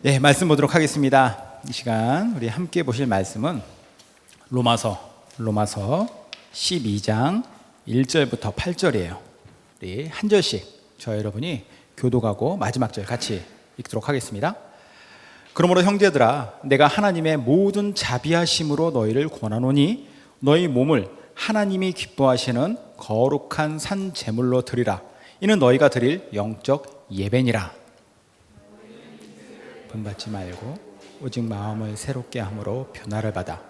예, 말씀 보도록 하겠습니다. 이 시간 우리 함께 보실 말씀은 로마서 12장 1절부터 8절이에요. 우리 한 절씩 저 여러분이 교독하고 마지막 절 같이 읽도록 하겠습니다. 그러므로 형제들아, 내가 하나님의 모든 자비하심으로 너희를 권하노니 너희 몸을 하나님이 기뻐하시는 거룩한 산 제물로 드리라. 이는 너희가 드릴 영적 예배니라. 본받지 말고 오직 마음을 새롭게 함으로 변화를 받아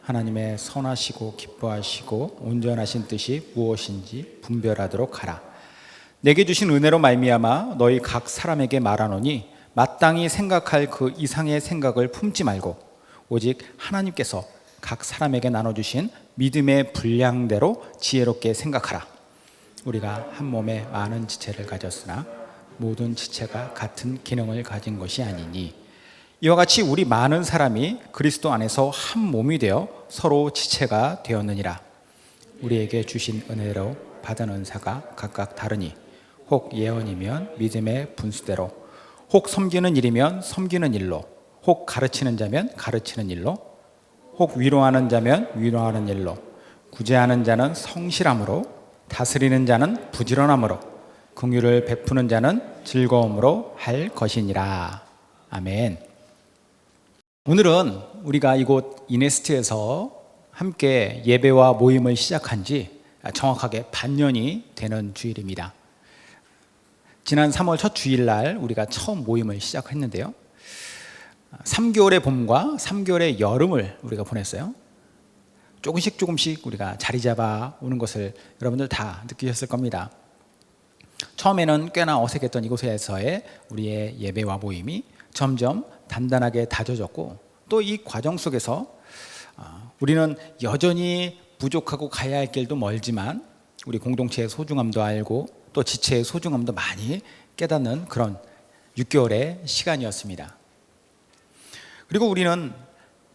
하나님의 선하시고 기뻐하시고 온전하신 뜻이 무엇인지 분별하도록 하라. 내게 주신 은혜로 말미암아 너희 각 사람에게 말하노니 마땅히 생각할 그 이상의 생각을 품지 말고 오직 하나님께서 각 사람에게 나눠주신 믿음의 분량대로 지혜롭게 생각하라. 우리가 한 몸에 많은 지체를 가졌으나 모든 지체가 같은 기능을 가진 것이 아니니 이와 같이 우리 많은 사람이 그리스도 안에서 한 몸이 되어 서로 지체가 되었느니라. 우리에게 주신 은혜로 받은 은사가 각각 다르니 혹 예언이면 믿음의 분수대로, 혹 섬기는 일이면 섬기는 일로, 혹 가르치는 자면 가르치는 일로, 혹 위로하는 자면 위로하는 일로, 구제하는 자는 성실함으로, 다스리는 자는 부지런함으로, 긍휼을 베푸는 자는 즐거움으로 할 것이니라. 아멘. 오늘은 우리가 이곳 이네스트에서 함께 예배와 모임을 시작한 지 정확하게 반년이 되는 주일입니다. 지난 3월 첫 주일날 우리가 처음 모임을 시작했는데요, 3개월의 봄과 3개월의 여름을 우리가 보냈어요. 조금씩 우리가 자리 잡아 오는 것을 여러분들 다 느끼셨을 겁니다. 처음에는 꽤나 어색했던 이곳에서의 우리의 예배와 모임이 점점 단단하게 다져졌고, 또 이 과정 속에서 우리는 여전히 부족하고 가야 할 길도 멀지만 우리 공동체의 소중함도 알고 또 지체의 소중함도 많이 깨닫는 그런 6개월의 시간이었습니다. 그리고 우리는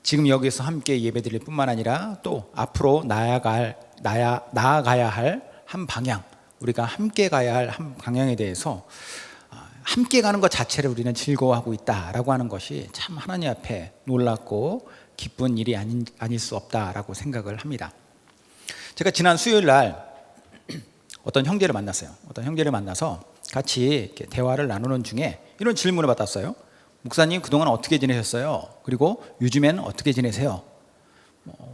지금 여기서 함께 예배드릴 뿐만 아니라 또 앞으로 나아가야 할 한 방향, 우리가 함께 가야 할 한 방향에 대해서 함께 가는 것 자체를 우리는 즐거워하고 있다라고 하는 것이 참 하나님 앞에 놀랍고 기쁜 일이 아닐 수 없다라고 생각을 합니다. 제가 지난 수요일 날 어떤 형제를 만났어요. 어떤 형제를 만나서 같이 이렇게 대화를 나누는 중에 이런 질문을 받았어요. 목사님, 그동안 어떻게 지내셨어요? 그리고 요즘에는 어떻게 지내세요?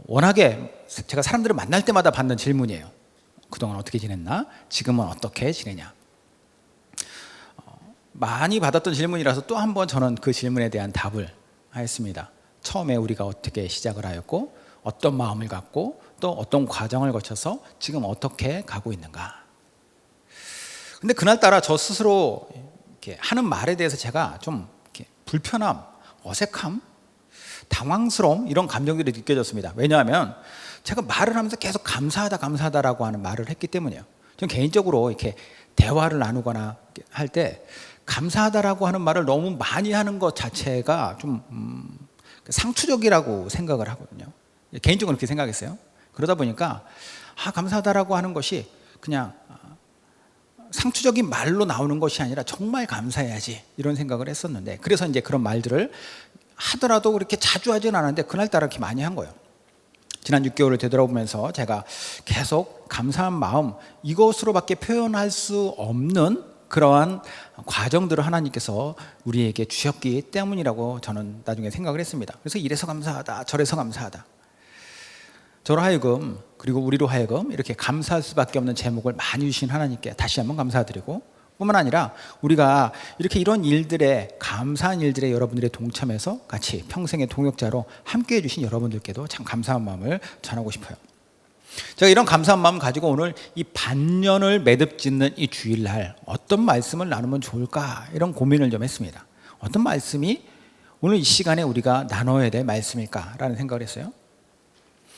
워낙에 제가 사람들을 만날 때마다 받는 질문이에요. 그동안 어떻게 지냈나? 지금은 어떻게 지내냐? 많이 받았던 질문이라서 또 한 번 저는 그 질문에 대한 답을 하였습니다. 처음에 우리가 어떻게 시작을 하였고 어떤 마음을 갖고 또 어떤 과정을 거쳐서 지금 어떻게 가고 있는가. 근데 그날따라 저 스스로 이렇게 하는 말에 대해서 제가 좀 이렇게 불편함, 어색함, 당황스러움, 이런 감정들이 느껴졌습니다. 왜냐하면 제가 말을 하면서 계속 감사하다라고 하는 말을 했기 때문이에요. 전 개인적으로 이렇게 대화를 나누거나 할 때 감사하다라고 하는 말을 너무 많이 하는 것 자체가 좀 상투적이라고 생각을 하거든요. 개인적으로 그렇게 생각했어요. 그러다 보니까 감사하다라고 하는 것이 그냥 상투적인 말로 나오는 것이 아니라 정말 감사해야지, 이런 생각을 했었는데, 그래서 이제 그런 말들을 하더라도 그렇게 자주 하지는 않았는데 그날따라 이렇게 많이 한 거예요. 지난 6개월을 되돌아보면서 제가 계속 감사한 마음, 이것으로밖에 표현할 수 없는 그러한 과정들을 하나님께서 우리에게 주셨기 때문이라고 저는 나중에 생각을 했습니다. 그래서 이래서 감사하다, 저래서 감사하다. 저로 하여금, 그리고 우리로 하여금 이렇게 감사할 수밖에 없는 제목을 많이 주신 하나님께 다시 한번 감사드리고, 뿐만 아니라 우리가 이렇게 이런 일들에, 감사한 일들에 여러분들의 동참해서 같이 평생의 동역자로 함께해 주신 여러분들께도 참 감사한 마음을 전하고 싶어요. 제가 이런 감사한 마음 가지고 오늘 이 반년을 매듭짓는 이 주일날 어떤 말씀을 나누면 좋을까, 이런 고민을 좀 했습니다. 어떤 말씀이 오늘 이 시간에 우리가 나눠야 될 말씀일까라는 생각을 했어요.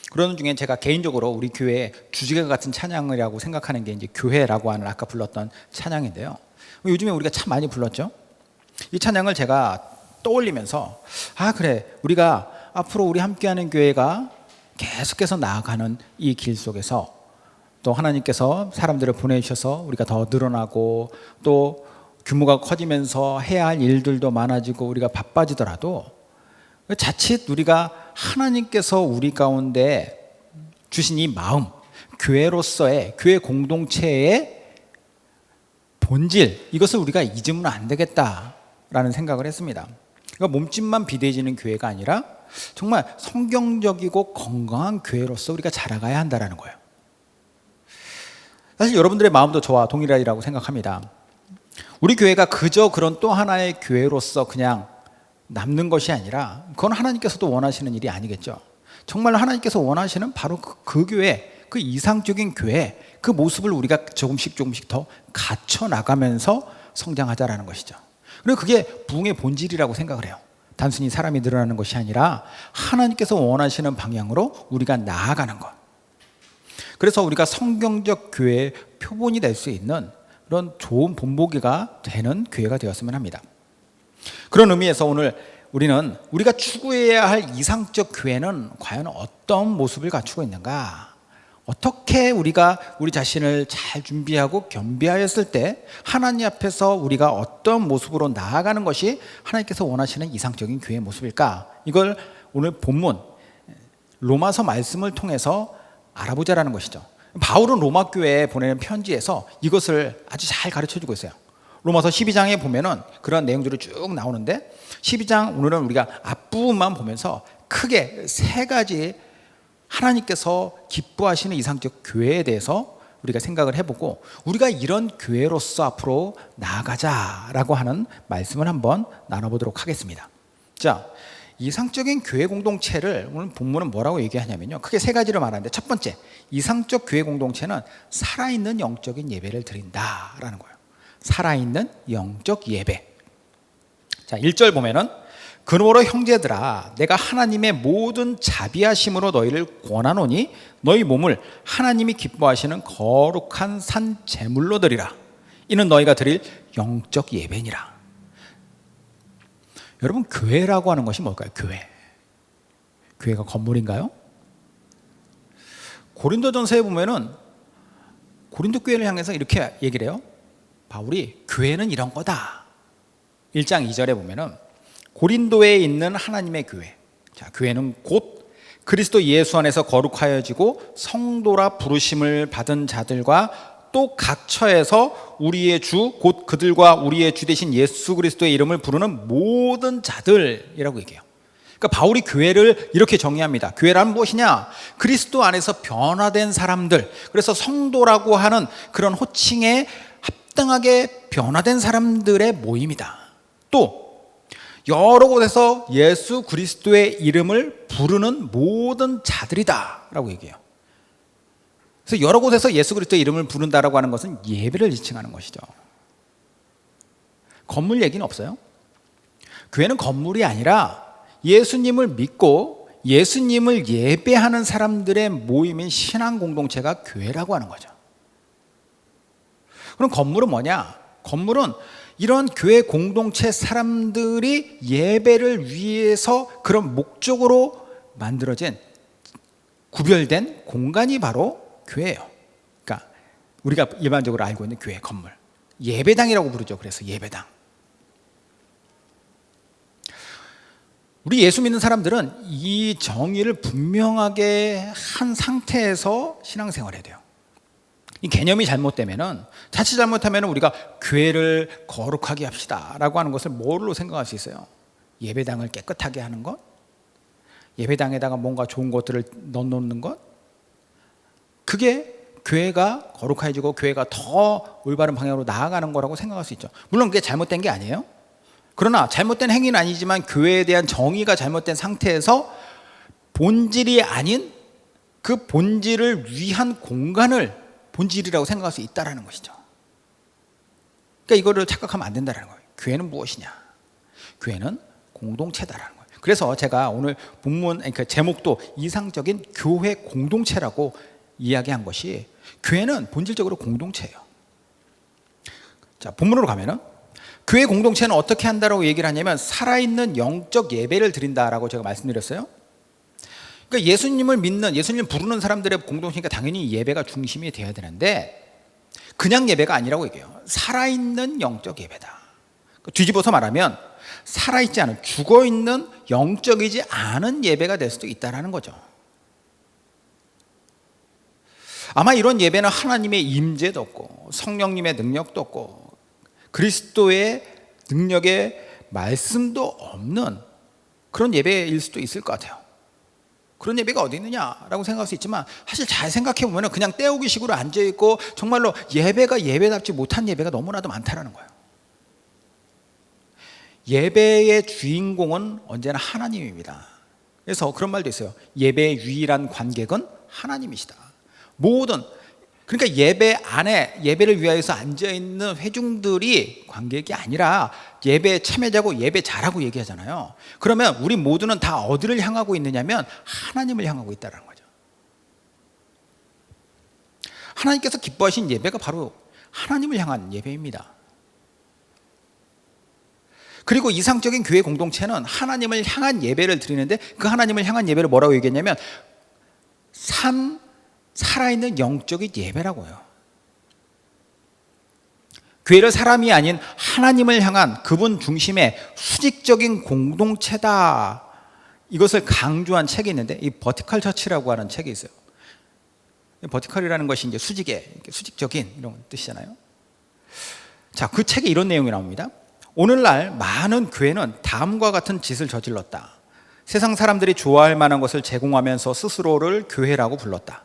그러는 중에 제가 개인적으로 우리 교회의 주제가 같은 찬양이라고 생각하는 게 이제 교회라고 하는 아까 불렀던 찬양인데요, 요즘에 우리가 참 많이 불렀죠. 이 찬양을 제가 떠올리면서 그래, 우리가 앞으로 우리 함께하는 교회가 계속해서 나아가는 이 길 속에서 또 하나님께서 사람들을 보내주셔서 우리가 더 늘어나고 또 규모가 커지면서 해야 할 일들도 많아지고 우리가 바빠지더라도 자칫 우리가 하나님께서 우리 가운데 주신 이 마음, 교회로서의 교회 공동체의 본질, 이것을 우리가 잊으면 안 되겠다라는 생각을 했습니다. 그러니까 몸집만 비대해지는 교회가 아니라 정말 성경적이고 건강한 교회로서 우리가 자라가야 한다는 거예요. 사실 여러분들의 마음도 저와 동일하리라고 생각합니다. 우리 교회가 그저 그런 또 하나의 교회로서 그냥 남는 것이 아니라 그건 하나님께서도 원하시는 일이 아니겠죠. 정말 하나님께서 원하시는 바로 그 교회, 그 이상적인 교회, 그 모습을 우리가 조금씩 더 갖춰 나가면서 성장하자라는 것이죠. 그리고 그게 부흥의 본질이라고 생각을 해요. 단순히 사람이 늘어나는 것이 아니라 하나님께서 원하시는 방향으로 우리가 나아가는 것. 그래서 우리가 성경적 교회의 표본이 될 수 있는 그런 좋은 본보기가 되는 교회가 되었으면 합니다. 그런 의미에서 오늘 우리는 우리가 추구해야 할 이상적 교회는 과연 어떤 모습을 갖추고 있는가? 어떻게 우리가 우리 자신을 잘 준비하고 겸비하였을 때 하나님 앞에서 우리가 어떤 모습으로 나아가는 것이 하나님께서 원하시는 이상적인 교회의 모습일까? 이걸 오늘 본문 로마서 말씀을 통해서 알아보자라는 것이죠. 바울은 로마 교회에 보내는 편지에서 이것을 아주 잘 가르쳐주고 있어요. 로마서 12장에 보면은 그런 내용들이 쭉 나오는데 12장 오늘은 우리가 앞부분만 보면서 크게 세 가지 하나님께서 기뻐하시는 이상적 교회에 대해서 우리가 생각을 해보고 우리가 이런 교회로서 앞으로 나아가자라고 하는 말씀을 한번 나눠보도록 하겠습니다. 자, 이상적인 교회 공동체를 오늘 본문은 뭐라고 얘기하냐면요, 크게 세 가지로 말하는데 첫 번째, 이상적 교회 공동체는 살아있는 영적인 예배를 드린다라는 거예요. 살아있는 영적 예배. 자, 1절 보면은 그러므로 형제들아 내가 하나님의 모든 자비하심으로 너희를 권하노니 너희 몸을 하나님이 기뻐하시는 거룩한 산 제물로 드리라. 이는 너희가 드릴 영적 예배니라. 여러분, 교회라고 하는 것이 뭘까요? 교회가 건물인가요? 고린도전서에 보면은 고린도 교회를 향해서 이렇게 얘기를 해요. 바울이 교회는 이런 거다. 1장 2절에 보면은 고린도에 있는 하나님의 교회. 자, 교회는 곧 그리스도 예수 안에서 거룩하여지고 성도라 부르심을 받은 자들과 또 각 처에서 우리의 주 곧 그들과 우리의 주 되신 예수 그리스도의 이름을 부르는 모든 자들이라고 얘기해요. 그러니까 바울이 교회를 이렇게 정의합니다. 교회란 무엇이냐? 그리스도 안에서 변화된 사람들. 그래서 성도라고 하는 그런 호칭에 합당하게 변화된 사람들의 모임이다. 또 여러 곳에서 예수 그리스도의 이름을 부르는 모든 자들이다 라고 얘기해요. 그래서 여러 곳에서 예수 그리스도의 이름을 부른다라고 하는 것은 예배를 지칭하는 것이죠. 건물 얘기는 없어요. 교회는 건물이 아니라 예수님을 믿고 예수님을 예배하는 사람들의 모임인 신앙 공동체가 교회라고 하는 거죠. 그럼 건물은 뭐냐? 건물은 이런 교회 공동체 사람들이 예배를 위해서 그런 목적으로 만들어진 구별된 공간이 바로 교회예요. 그러니까 우리가 일반적으로 알고 있는 교회 건물, 예배당이라고 부르죠. 그래서 예배당. 우리 예수 믿는 사람들은 이 정의를 분명하게 한 상태에서 신앙생활해야 돼요. 이 개념이 잘못되면은, 자칫 잘못하면 우리가 교회를 거룩하게 합시다라고 하는 것을 뭘로 생각할 수 있어요? 예배당을 깨끗하게 하는 것? 예배당에다가 뭔가 좋은 것들을 넣어놓는 것? 그게 교회가 거룩해지고 교회가 더 올바른 방향으로 나아가는 거라고 생각할 수 있죠. 물론 그게 잘못된 게 아니에요. 그러나 잘못된 행위는 아니지만 교회에 대한 정의가 잘못된 상태에서 본질이 아닌 그 본질을 위한 공간을 본질이라고 생각할 수 있다는 것이죠. 그러니까 이거를 착각하면 안 된다는 거예요. 교회는 무엇이냐? 교회는 공동체다라는 거예요. 그래서 제가 오늘 본문, 그러니까 제목도 이상적인 교회 공동체라고 이야기한 것이, 교회는 본질적으로 공동체예요. 자, 본문으로 가면은 교회 공동체는 어떻게 한다라고 얘기를 하냐면 살아있는 영적 예배를 드린다라고 제가 말씀드렸어요. 그러니까 예수님을 믿는, 예수님을 부르는 사람들의 공동체니까 당연히 예배가 중심이 되어야 되는데 그냥 예배가 아니라고 얘기해요. 살아있는 영적 예배다. 뒤집어서 말하면 살아있지 않은, 죽어있는, 영적이지 않은 예배가 될 수도 있다는 거죠. 아마 이런 예배는 하나님의 임재도 없고 성령님의 능력도 없고 그리스도의 능력의 말씀도 없는 그런 예배일 수도 있을 것 같아요. 그런 예배가 어디 있느냐라고 생각할 수 있지만, 사실 잘 생각해 보면 그냥 때우기식으로 앉아있고 정말로 예배가 예배답지 못한 예배가 너무나도 많다라는 거예요. 예배의 주인공은 언제나 하나님입니다. 그래서 그런 말도 있어요. 예배의 유일한 관객은 하나님이시다. 모든, 그러니까 예배 안에 예배를 위하여서 앉아있는 회중들이 관객이 아니라 예배 참여자고 예배 잘하고 얘기하잖아요. 그러면 우리 모두는 다 어디를 향하고 있느냐면 하나님을 향하고 있다는 거죠. 하나님께서 기뻐하신 예배가 바로 하나님을 향한 예배입니다. 그리고 이상적인 교회 공동체는 하나님을 향한 예배를 드리는데, 그 하나님을 향한 예배를 뭐라고 얘기했냐면 살아있는 영적인 예배라고요. 교회를 사람이 아닌 하나님을 향한 그분 중심의 수직적인 공동체다, 이것을 강조한 책이 있는데, 이 버티컬 처치라고 하는 책이 있어요. 버티컬이라는 것이 이제 수직적인 이런 뜻이잖아요. 자, 그 책에 이런 내용이 나옵니다. 오늘날 많은 교회는 다음과 같은 짓을 저질렀다. 세상 사람들이 좋아할 만한 것을 제공하면서 스스로를 교회라고 불렀다.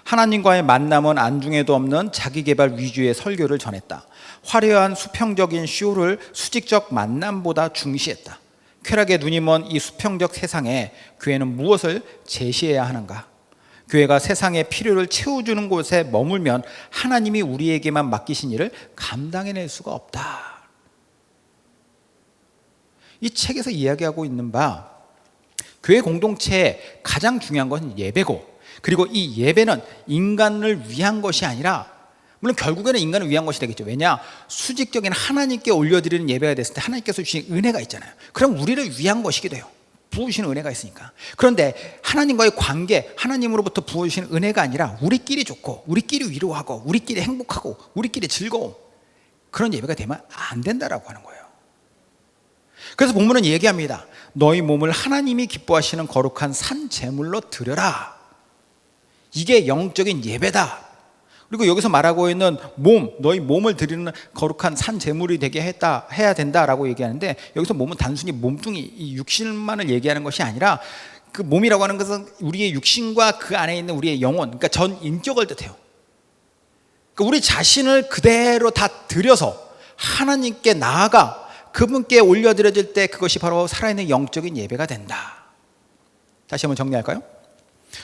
하나님과의 만남은 안중에도 없는 자기개발 위주의 설교를 전했다. 화려한 수평적인 쇼를 수직적 만남보다 중시했다. 쾌락에 눈이 먼 이 수평적 세상에 교회는 무엇을 제시해야 하는가? 교회가 세상의 필요를 채워주는 곳에 머물면 하나님이 우리에게만 맡기신 일을 감당해낼 수가 없다. 이 책에서 이야기하고 있는 바, 교회 공동체의 가장 중요한 것은 예배고, 그리고 이 예배는 인간을 위한 것이 아니라, 물론 결국에는 인간을 위한 것이 되겠죠. 왜냐? 수직적인 하나님께 올려드리는 예배가 됐을 때 하나님께서 주신 은혜가 있잖아요. 그럼 우리를 위한 것이기도 해요. 부으시는 은혜가 있으니까. 그런데 하나님과의 관계, 하나님으로부터 부어주시는 은혜가 아니라 우리끼리 좋고 우리끼리 위로하고 우리끼리 행복하고 우리끼리 즐거움, 그런 예배가 되면 안 된다라고 하는 거예요. 그래서 본문은 얘기합니다. 너희 몸을 하나님이 기뻐하시는 거룩한 산 제물로 드려라. 이게 영적인 예배다. 그리고 여기서 말하고 있는 몸, 너희 몸을 드리는 거룩한 산 제물이 되게 해야 된다라고 얘기하는데, 여기서 몸은 단순히 몸뚱이, 이 육신만을 얘기하는 것이 아니라, 그 몸이라고 하는 것은 우리의 육신과 그 안에 있는 우리의 영혼, 그러니까 전 인격을 뜻해요. 그러니까 우리 자신을 그대로 다 드려서 하나님께 나아가 그분께 올려드려질 때 그것이 바로 살아있는 영적인 예배가 된다. 다시 한번 정리할까요?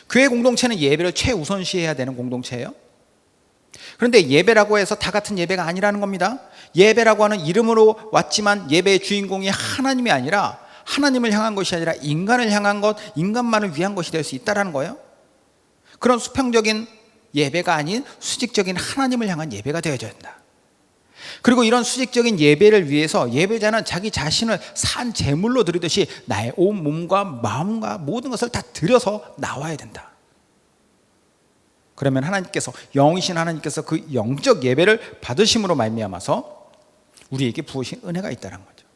교회 공동체는 예배를 최우선시해야 되는 공동체예요. 그런데 예배라고 해서 다 같은 예배가 아니라는 겁니다. 예배라고 하는 이름으로 왔지만 예배의 주인공이 하나님이 아니라, 하나님을 향한 것이 아니라 인간을 향한 것, 인간만을 위한 것이 될 수 있다는 거예요. 그런 수평적인 예배가 아닌 수직적인 하나님을 향한 예배가 되어야 된다. 그리고 이런 수직적인 예배를 위해서 예배자는 자기 자신을 산 제물로 드리듯이 나의 온 몸과 마음과 모든 것을 다 드려서 나와야 된다. 그러면 하나님께서, 영이신 하나님께서 그 영적 예배를 받으심으로 말미암아서 우리에게 부으신 은혜가 있다는 거죠.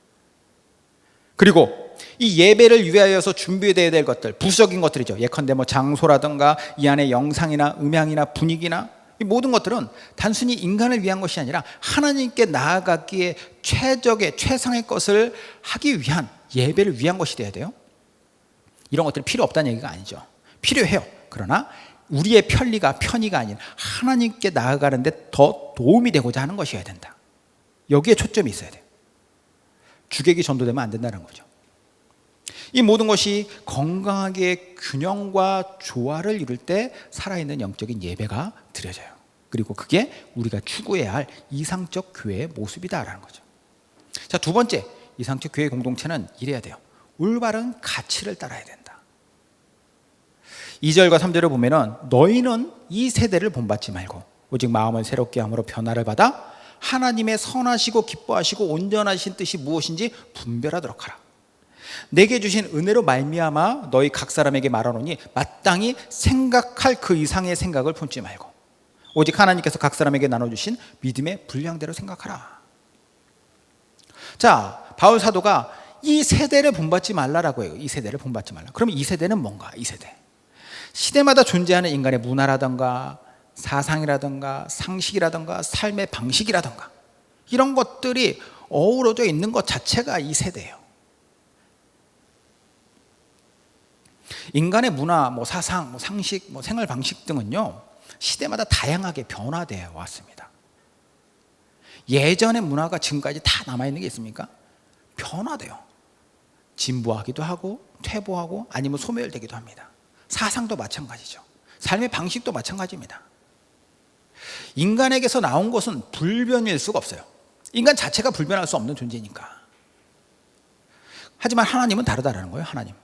그리고 이 예배를 위하여서 준비되어야 될 것들, 부수적인 것들이죠. 예컨대 뭐 장소라든가 이 안에 영상이나 음향이나 분위기나, 이 모든 것들은 단순히 인간을 위한 것이 아니라 하나님께 나아가기에 최상의 것을 하기 위한, 예배를 위한 것이 돼야 돼요. 이런 것들이 필요 없다는 얘기가 아니죠. 필요해요. 그러나 우리의 편의가 아닌 하나님께 나아가는데 더 도움이 되고자 하는 것이어야 된다. 여기에 초점이 있어야 돼요. 주객이 전도되면 안 된다는 거죠. 이 모든 것이 건강하게 균형과 조화를 이룰 때 살아있는 영적인 예배가 드려져요. 그리고 그게 우리가 추구해야 할 이상적 교회의 모습이다라는 거죠. 자, 두 번째, 이상적 교회 공동체는 이래야 돼요. 올바른 가치를 따라야 된다. 2절과 3절을 보면은, 너희는 이 세대를 본받지 말고 오직 마음을 새롭게 함으로 변화를 받아 하나님의 선하시고 기뻐하시고 온전하신 뜻이 무엇인지 분별하도록 하라. 내게 주신 은혜로 말미암아 너희 각 사람에게 말하노니 마땅히 생각할 그 이상의 생각을 품지 말고 오직 하나님께서 각 사람에게 나눠주신 믿음의 분량대로 생각하라. 자, 바울 사도가 이 세대를 본받지 말라라고 해요. 이 세대를 본받지 말라. 그럼 이 세대는 뭔가? 이 세대, 시대마다 존재하는 인간의 문화라든가 사상이라든가 상식이라든가 삶의 방식이라든가 이런 것들이 어우러져 있는 것 자체가 이 세대예요. 인간의 문화, 사상, 상식, 생활 방식 등은요, 시대마다 다양하게 변화되어 왔습니다. 예전의 문화가 지금까지 다 남아있는 게 있습니까? 변화돼요. 진보하기도 하고 퇴보하고 아니면 소멸되기도 합니다. 사상도 마찬가지죠. 삶의 방식도 마찬가지입니다. 인간에게서 나온 것은 불변일 수가 없어요. 인간 자체가 불변할 수 없는 존재니까. 하지만 하나님은 다르다라는 거예요. 하나님,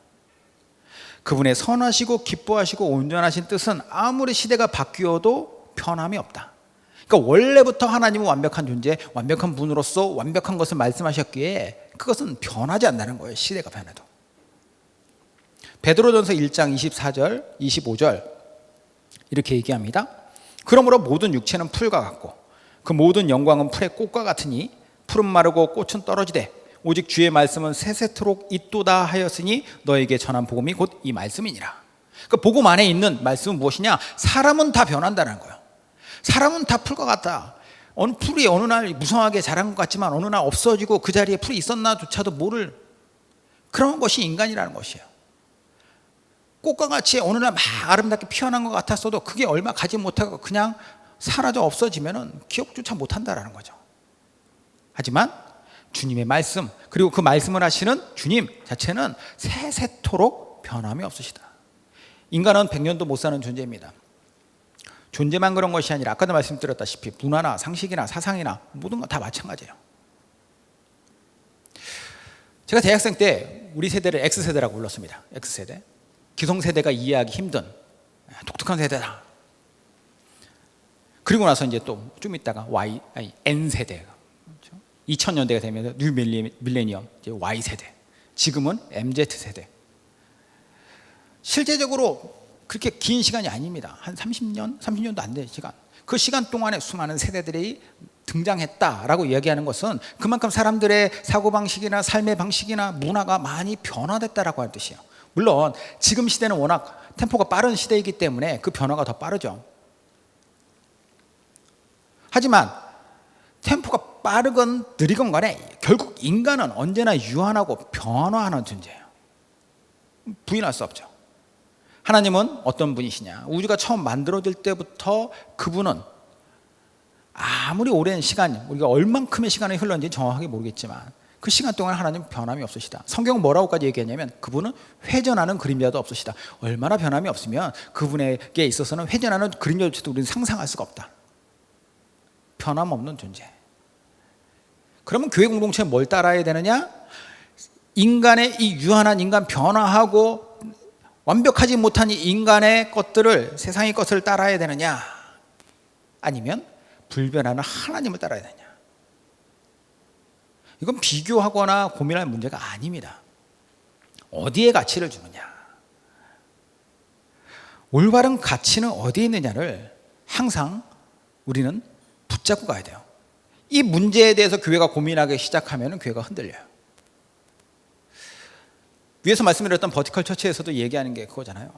그분의 선하시고 기뻐하시고 온전하신 뜻은 아무리 시대가 바뀌어도 변함이 없다. 그러니까 원래부터 하나님은 완벽한 존재, 완벽한 분으로서 완벽한 것을 말씀하셨기에 그것은 변하지 않는다는 거예요. 시대가 변해도. 베드로전서 1장 24절 25절 이렇게 얘기합니다. 그러므로 모든 육체는 풀과 같고 그 모든 영광은 풀의 꽃과 같으니 풀은 마르고 꽃은 떨어지되 오직 주의 말씀은 세세토록 있도다 하였으니 너에게 전한 복음이 곧 이 말씀이니라. 그 복음 안에 있는 말씀은 무엇이냐? 사람은 다 변한다는 거예요. 사람은 다 풀과 같다. 어느 풀이 어느 날 무성하게 자란 것 같지만 어느 날 없어지고 그 자리에 풀이 있었나조차도 모를 그런 것이 인간이라는 것이에요. 꽃과 같이 어느 날 막 아름답게 피어난 것 같았어도 그게 얼마 가지 못하고 그냥 사라져 없어지면 기억조차 못한다는 거죠. 하지만 주님의 말씀, 그리고 그 말씀을 하시는 주님 자체는 세세토록 변함이 없으시다. 인간은 100년도 못 사는 존재입니다. 존재만 그런 것이 아니라 아까도 말씀드렸다시피 문화나 상식이나 사상이나 모든 건 다 마찬가지예요. 제가 대학생 때 우리 세대를 X세대라고 불렀습니다. X세대. 기성세대가 이해하기 힘든 독특한 세대다. 그리고 나서 이제 또 좀 있다가 N세대, 2000년대가 되면 뉴 밀레니엄, 이제 Y세대, 지금은 MZ세대. 실제적으로 그렇게 긴 시간이 아닙니다. 한 30년도 안 되는 시간. 그 시간 동안에 수많은 세대들이 등장했다라고 이야기하는 것은 그만큼 사람들의 사고방식이나 삶의 방식이나 문화가 많이 변화됐다라고 하는 뜻이에요. 물론 지금 시대는 워낙 템포가 빠른 시대이기 때문에 그 변화가 더 빠르죠. 하지만 템포가 빠르건 느리건 간에 결국 인간은 언제나 유한하고 변화하는 존재예요. 부인할 수 없죠. 하나님은 어떤 분이시냐? 우주가 처음 만들어질 때부터 그분은 아무리 오랜 시간, 우리가 얼만큼의 시간이 흘렀는지 정확하게 모르겠지만 그 시간 동안 하나님은 변함이 없으시다. 성경은 뭐라고까지 얘기했냐면 그분은 회전하는 그림자도 없으시다. 얼마나 변함이 없으면 그분에게 있어서는 회전하는 그림자조차도 우리는 상상할 수가 없다. 변함없는 존재. 그러면 교회 공동체는 뭘 따라야 되느냐? 인간의 이 유한한 인간, 변화하고 완벽하지 못한 이 인간의 것들을, 세상의 것을 따라야 되느냐? 아니면 불변하는 하나님을 따라야 되느냐? 이건 비교하거나 고민할 문제가 아닙니다. 어디에 가치를 주느냐? 올바른 가치는 어디에 있느냐를 항상 우리는 붙잡고 가야 돼요. 이 문제에 대해서 교회가 고민하기 시작하면 교회가 흔들려요. 위에서 말씀드렸던 버티컬 처치에서도 얘기하는 게 그거잖아요.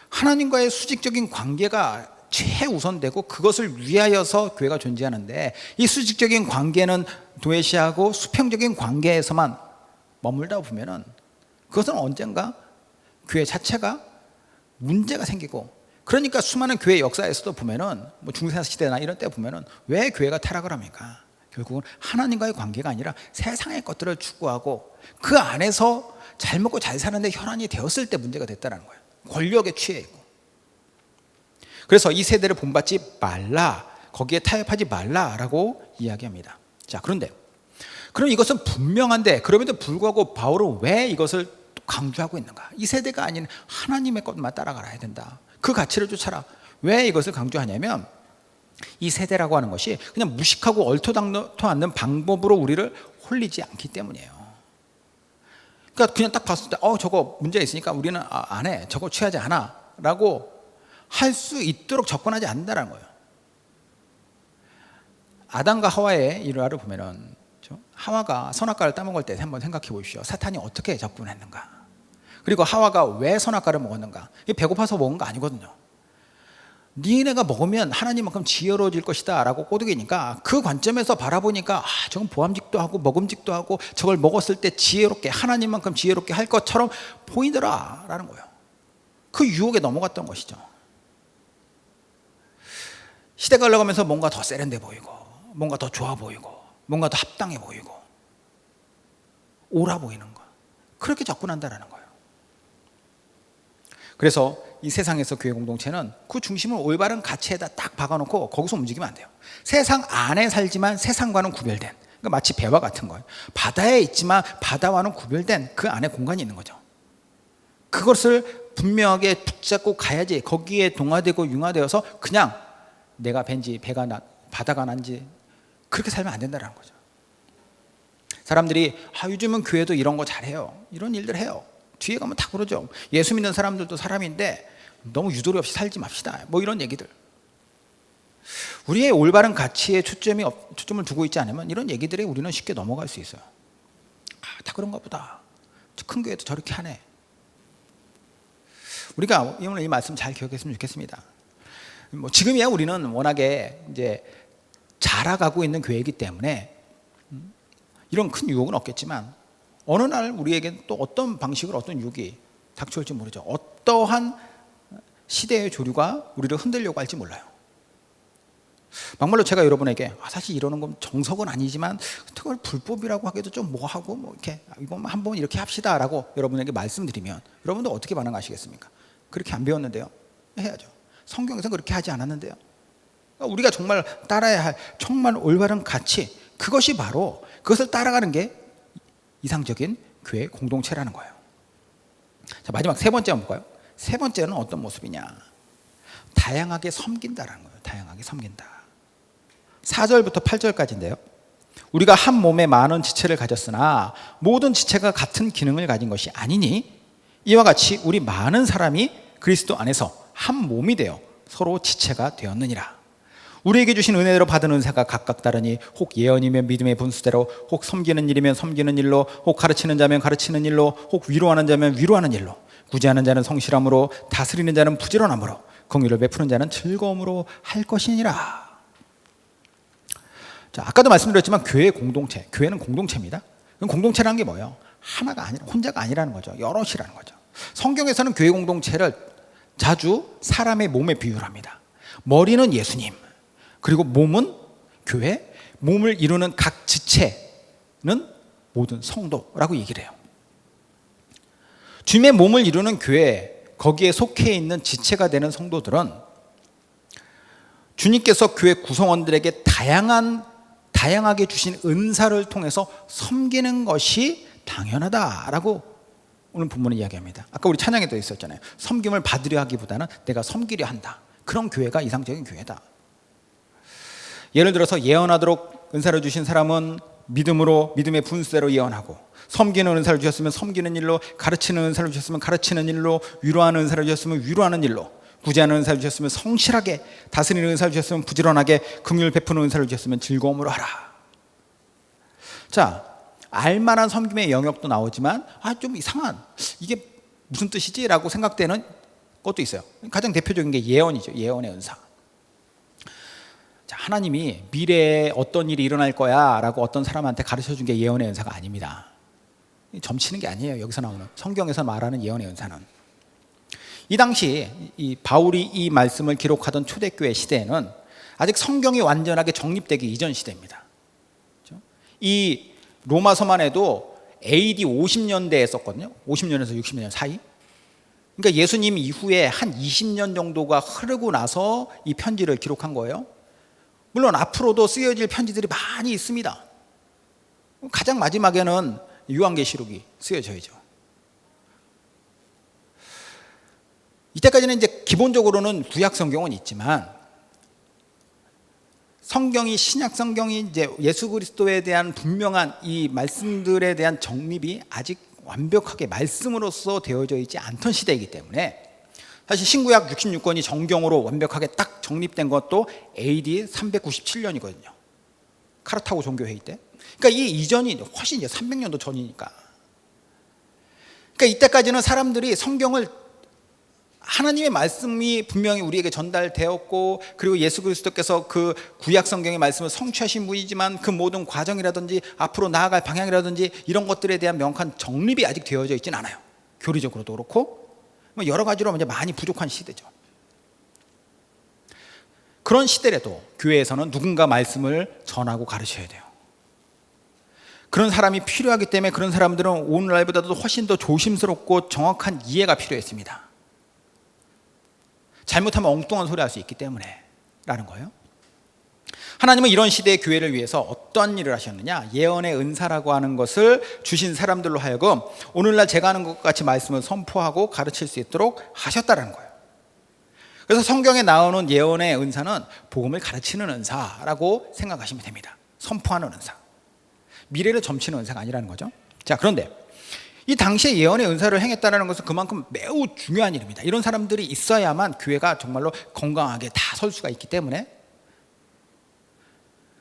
하나님과의 수직적인 관계가 최우선되고 그것을 위하여서 교회가 존재하는데 이 수직적인 관계는 도외시하고 수평적인 관계에서만 머물다 보면은 그것은 언젠가 교회 자체가 문제가 생기고, 그러니까 수많은 교회 역사에서도 보면은 중세 시대나 이런 때 보면은 왜 교회가 타락을 합니까? 결국은 하나님과의 관계가 아니라 세상의 것들을 추구하고 그 안에서 잘 먹고 잘 사는데 혈안이 되었을 때 문제가 됐다는 거예요. 권력에 취해 있고. 그래서 이 세대를 본받지 말라, 거기에 타협하지 말라라고 이야기합니다. 자, 그런데 그럼 이것은 분명한데 그럼에도 불구하고 바울은 왜 이것을 강조하고 있는가? 이 세대가 아닌 하나님의 것만 따라가야 된다. 그 가치를 쫓아라. 왜 이것을 강조하냐면 이 세대라고 하는 것이 그냥 무식하고 얼토당토 않는 방법으로 우리를 홀리지 않기 때문이에요. 그러니까 그냥 딱 봤을 때 저거 문제가 있으니까 우리는 안 해, 저거 취하지 않아 라고 할 수 있도록 접근하지 않는다는 거예요. 아담과 하와의 일화를 보면은 하와가 선악과를 따먹을 때 한번 생각해 보십시오. 사탄이 어떻게 접근했는가? 그리고 하와가 왜 선악과를 먹었는가? 이게 배고파서 먹은 거 아니거든요. 니네가 먹으면 하나님만큼 지혜로워질 것이다 라고 꼬드기니까 그 관점에서 바라보니까 저건 보암직도 하고 먹음직도 하고 저걸 먹었을 때 지혜롭게 하나님만큼 지혜롭게 할 것처럼 보이더라 라는 거예요. 그 유혹에 넘어갔던 것이죠. 시대가 흘러가면서 뭔가 더 세련돼 보이고 뭔가 더 좋아 보이고 뭔가 더 합당해 보이고 옳아 보이는 거, 그렇게 접근한다라는 거예요. 그래서 이 세상에서 교회 공동체는 그 중심을 올바른 가치에다 딱 박아놓고 거기서 움직이면 안 돼요. 세상 안에 살지만 세상과는 구별된, 그러니까 마치 배와 같은 거예요. 바다에 있지만 바다와는 구별된 그 안에 공간이 있는 거죠. 그것을 분명하게 붙잡고 가야지 거기에 동화되고 융화되어서 그냥 내가 벤지 배가 바다가 난지 그렇게 살면 안 된다는 거죠. 사람들이 요즘은 교회도 이런 거 잘해요, 이런 일들 해요. 뒤에 가면 다 그러죠. 예수 믿는 사람들도 사람인데 너무 유도리 없이 살지 맙시다, 뭐 이런 얘기들. 우리의 올바른 가치에 초점을 두고 있지 않으면 이런 얘기들에 우리는 쉽게 넘어갈 수 있어요. 다 그런가 보다, 큰 교회도 저렇게 하네. 우리가 오늘 이 말씀 잘 기억했으면 좋겠습니다. 지금이야 우리는 워낙에 이제 자라가고 있는 교회이기 때문에 이런 큰 유혹은 없겠지만 어느 날 우리에게 또 어떤 방식으로 어떤 유혹이 닥쳐올지 모르죠. 어떠한 시대의 조류가 우리를 흔들려고 할지 몰라요. 막말로 제가 여러분에게 사실 이러는 건 정석은 아니지만 그걸 불법이라고 하기도 좀 뭐하고 이렇게 이번 한번 이렇게 합시다라고 여러분에게 말씀드리면 여러분도 어떻게 반응하시겠습니까? 그렇게 안 배웠는데요? 해야죠. 성경에서는 그렇게 하지 않았는데요. 우리가 정말 따라야 할 정말 올바른 가치, 그것이 바로 그것을 따라가는 게 이상적인 교회 공동체라는 거예요. 자, 마지막 세 번째 한번 볼까요? 세 번째는 어떤 모습이냐? 다양하게 섬긴다라는 거예요. 다양하게 섬긴다. 4절부터 8절까지인데요. 우리가 한 몸에 많은 지체를 가졌으나 모든 지체가 같은 기능을 가진 것이 아니니 이와 같이 우리 많은 사람이 그리스도 안에서 한 몸이 되어 서로 지체가 되었느니라. 우리에게 주신 은혜대로 받은 은사가 각각 다르니 혹 예언이면 믿음의 분수대로, 혹 섬기는 일이면 섬기는 일로, 혹 가르치는 자면 가르치는 일로, 혹 위로하는 자면 위로하는 일로, 구제하는 자는 성실함으로, 다스리는 자는 부지런함으로, 긍휼을 베푸는 자는 즐거움으로 할 것이니라. 자, 아까도 말씀드렸지만 교회의 공동체, 교회는 공동체입니다. 공동체라는 게 뭐예요? 하나가 아니라, 혼자가 아니라는 거죠. 여럿이라는 거죠. 성경에서는 교회 공동체를 자주 사람의 몸에 비유를 합니다. 머리는 예수님, 그리고 몸은 교회, 몸을 이루는 각 지체는 모든 성도라고 얘기를 해요. 주님의 몸을 이루는 교회, 거기에 속해 있는 지체가 되는 성도들은 주님께서 교회 구성원들에게 다양하게 주신 은사를 통해서 섬기는 것이 당연하다라고 오늘 본문은 이야기합니다. 아까 우리 찬양에도 있었잖아요. 섬김을 받으려 하기보다는 내가 섬기려 한다. 그런 교회가 이상적인 교회다. 예를 들어서 예언하도록 은사를 주신 사람은 믿음의 분수대로 예언하고, 섬기는 은사를 주셨으면 섬기는 일로, 가르치는 은사를 주셨으면 가르치는 일로, 위로하는 은사를 주셨으면 위로하는 일로, 구제하는 은사를 주셨으면 성실하게, 다스리는 은사를 주셨으면 부지런하게, 긍휼 베푸는 은사를 주셨으면 즐거움으로 하라. 자, 알만한 섬김의 영역도 나오지만 좀 이상한, 이게 무슨 뜻이지? 라고 생각되는 것도 있어요. 가장 대표적인 게 예언이죠. 예언의 은사. 자, 하나님이 미래에 어떤 일이 일어날 거야 라고 어떤 사람한테 가르쳐준 게 예언의 은사가 아닙니다. 점치는 게 아니에요. 여기서 나오는, 성경에서 말하는 예언의 은사는. 이 당시 이 바울이 이 말씀을 기록하던 초대교회 시대에는 아직 성경이 완전하게 정립되기 이전 시대입니다. 이 로마서만 해도 AD 50년대에 썼거든요. 50년에서 60년 사이. 그러니까 예수님 이후에 한 20년 정도가 흐르고 나서 이 편지를 기록한 거예요. 물론 앞으로도 쓰여질 편지들이 많이 있습니다. 가장 마지막에는 요한계시록이 쓰여져야죠. 이때까지는 이제 기본적으로는 구약 성경은 있지만 성경이, 신약 성경이 이제 예수 그리스도에 대한 분명한 이 말씀들에 대한 정립이 아직 완벽하게 말씀으로서 되어져 있지 않던 시대이기 때문에 사실 신구약 66권이 정경으로 완벽하게 딱 정립된 것도 AD 397년이거든요. 카르타고 종교회의 때. 그러니까 이 이전이 훨씬 이제 300년도 전이니까. 그러니까 이때까지는 사람들이 성경을, 하나님의 말씀이 분명히 우리에게 전달되었고, 그리고 예수 그리스도께서 그 구약 성경의 말씀을 성취하신 분이지만 그 모든 과정이라든지 앞으로 나아갈 방향이라든지 이런 것들에 대한 명확한 정립이 아직 되어져 있지는 않아요. 교리적으로도 그렇고 여러 가지로 이제 많이 부족한 시대죠. 그런 시대라도 교회에서는 누군가 말씀을 전하고 가르쳐야 돼요. 그런 사람이 필요하기 때문에 그런 사람들은 오늘날보다도 훨씬 더 조심스럽고 정확한 이해가 필요했습니다. 잘못하면 엉뚱한 소리 할 수 있기 때문에 라는 거예요. 하나님은 이런 시대의 교회를 위해서 어떤 일을 하셨느냐, 예언의 은사라고 하는 것을 주신 사람들로 하여금 오늘날 제가 하는 것 같이 말씀을 선포하고 가르칠 수 있도록 하셨다는 거예요. 그래서 성경에 나오는 예언의 은사는 복음을 가르치는 은사라고 생각하시면 됩니다. 선포하는 은사, 미래를 점치는 은사가 아니라는 거죠. 자, 그런데 이 당시에 예언의 은사를 행했다는 것은 그만큼 매우 중요한 일입니다. 이런 사람들이 있어야만 교회가 정말로 건강하게 다 설 수가 있기 때문에.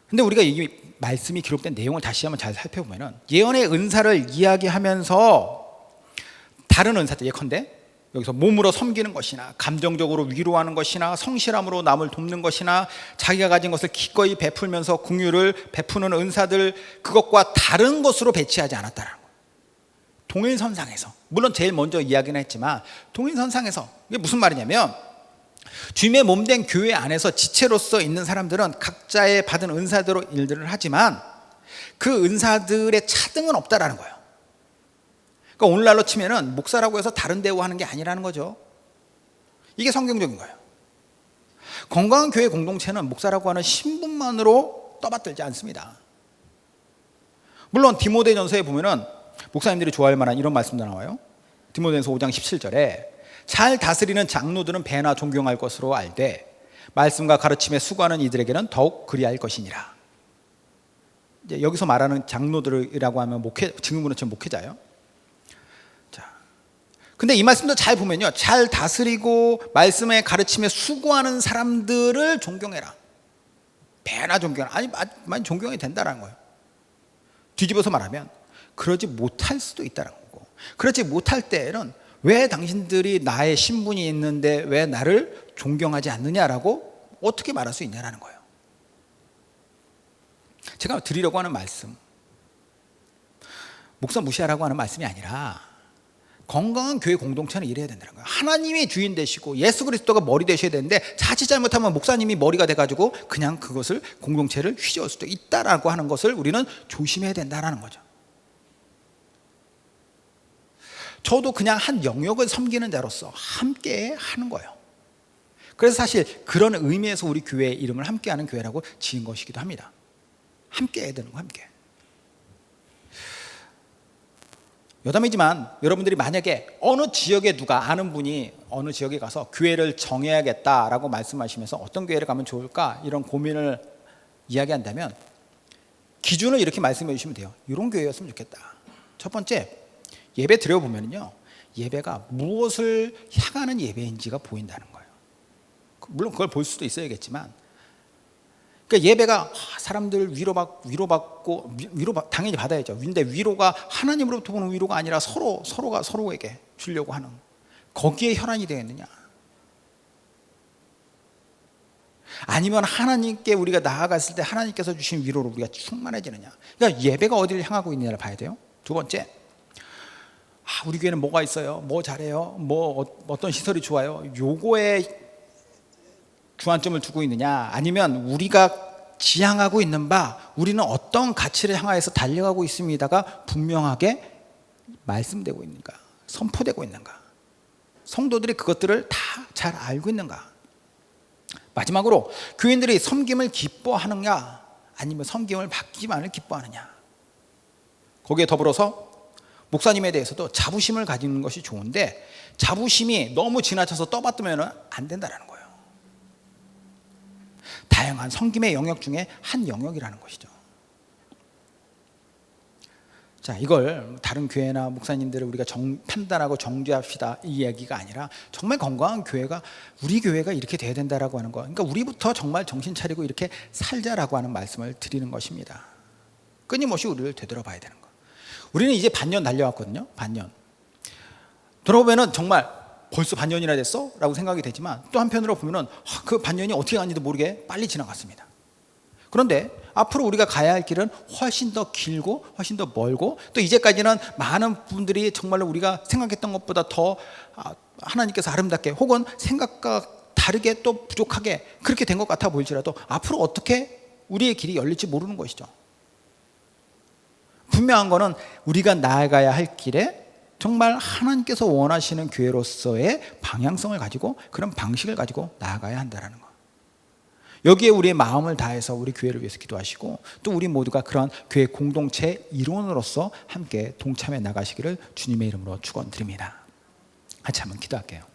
근데 우리가 이 말씀이 기록된 내용을 다시 한번 잘 살펴보면 예언의 은사를 이야기하면서 다른 은사들, 예컨대 여기서 몸으로 섬기는 것이나 감정적으로 위로하는 것이나 성실함으로 남을 돕는 것이나 자기가 가진 것을 기꺼이 베풀면서 긍휼을 베푸는 은사들, 그것과 다른 것으로 배치하지 않았다는 거예요. 동일선상에서, 물론 제일 먼저 이야기는 했지만 동일선상에서, 이게 무슨 말이냐면 주님의 몸된 교회 안에서 지체로서 있는 사람들은 각자의 받은 은사대로 일들을 하지만 그 은사들의 차등은 없다라는 거예요. 그러니까 오늘날로 치면은 목사라고 해서 다른 대우하는 게 아니라는 거죠. 이게 성경적인 거예요. 건강한 교회 공동체는 목사라고 하는 신분만으로 떠받들지 않습니다. 물론 디모데전서에 보면은 목사님들이 좋아할 만한 이런 말씀도 나와요. 디모데전서 5장 17절에 잘 다스리는 장로들은 배나 존경할 것으로 알되 말씀과 가르침에 수고하는 이들에게는 더욱 그리할 것이니라. 이제 여기서 말하는 장로들이라고 하면 지금으로 치면 목회자예요. 자, 근데 이 말씀도 잘 보면요, 잘 다스리고 말씀의 가르침에 수고하는 사람들을 존경해라. 배나 존경해라. 아니, 많이 존경이 된다는 거예요. 뒤집어서 말하면 그러지 못할 수도 있다는 거고, 그러지 못할 때에는 왜 당신들이 나의 신분이 있는데 왜 나를 존경하지 않느냐라고 어떻게 말할 수 있냐라는 거예요. 제가 드리려고 하는 말씀, 목사 무시하라고 하는 말씀이 아니라 건강한 교회 공동체는 이래야 된다는 거예요. 하나님이 주인 되시고 예수 그리스도가 머리 되셔야 되는데 자칫 잘못하면 목사님이 머리가 돼가지고 그냥 그것을 공동체를 휘저을 수도 있다라고 하는 것을 우리는 조심해야 된다라는 거죠. 저도 그냥 한 영역을 섬기는 자로서 함께 하는 거예요. 그래서 사실 그런 의미에서 우리 교회의 이름을 함께하는 교회라고 지은 것이기도 합니다. 함께 해야 되는 거, 함께. 여담이지만 여러분들이 만약에 어느 지역에 누가 아는 분이 어느 지역에 가서 교회를 정해야겠다라고 말씀하시면서 어떤 교회를 가면 좋을까 이런 고민을 이야기한다면 기준을 이렇게 말씀해 주시면 돼요. 이런 교회였으면 좋겠다. 첫 번째, 예배 드려보면요, 예배가 무엇을 향하는 예배인지가 보인다는 거예요. 물론 그걸 볼 수도 있어야겠지만, 그러니까 예배가 사람들 위로받고 당연히 받아야죠. 근데 위로가 하나님으로부터 오는 위로가 아니라 서로가 서로에게 주려고 하는, 거기에 혈안이 되겠느냐? 아니면 하나님께 우리가 나아갔을 때 하나님께서 주신 위로로 우리가 충만해지느냐? 그러니까 예배가 어디를 향하고 있느냐를 봐야 돼요. 두 번째, 우리 교회는 뭐가 있어요? 뭐 잘해요? 어떤 시설이 좋아요? 요거에 주안점을 두고 있느냐? 아니면 우리가 지향하고 있는 바, 우리는 어떤 가치를 향하여서 달려가고 있습니다가 분명하게 말씀되고 있는가? 선포되고 있는가? 성도들이 그것들을 다 잘 알고 있는가? 마지막으로, 교인들이 섬김을 기뻐하느냐? 아니면 섬김을 받기만을 기뻐하느냐? 거기에 더불어서 목사님에 대해서도 자부심을 가지는 것이 좋은데 자부심이 너무 지나쳐서 떠받들면 안 된다는 거예요. 다양한 섬김의 영역 중에 한 영역이라는 것이죠. 자, 이걸 다른 교회나 목사님들을 우리가 판단하고 정죄합시다 이 이야기가 아니라 정말 건강한 교회가 우리 교회가 이렇게 돼야 된다라고 하는 거. 그러니까 우리부터 정말 정신 차리고 이렇게 살자라고 하는 말씀을 드리는 것입니다. 끊임없이 우리를 되돌아봐야 되는 거. 우리는 이제 반년 달려왔거든요. 반년. 돌아보면은 정말 벌써 반년이나 됐어? 라고 생각이 되지만 또 한편으로 보면은 그 반년이 어떻게 갔는지도 모르게 빨리 지나갔습니다. 그런데 앞으로 우리가 가야 할 길은 훨씬 더 길고 훨씬 더 멀고 또 이제까지는 많은 분들이 정말로 우리가 생각했던 것보다 더 하나님께서 아름답게 혹은 생각과 다르게 또 부족하게 그렇게 된 것 같아 보일지라도 앞으로 어떻게 우리의 길이 열릴지 모르는 것이죠. 분명한 거는 우리가 나아가야 할 길에 정말 하나님께서 원하시는 교회로서의 방향성을 가지고 그런 방식을 가지고 나아가야 한다는 거. 여기에 우리의 마음을 다해서 우리 교회를 위해서 기도하시고 또 우리 모두가 그런 교회 공동체 일원으로서 함께 동참해 나가시기를 주님의 이름으로 축원드립니다. 같이 한번 기도할게요.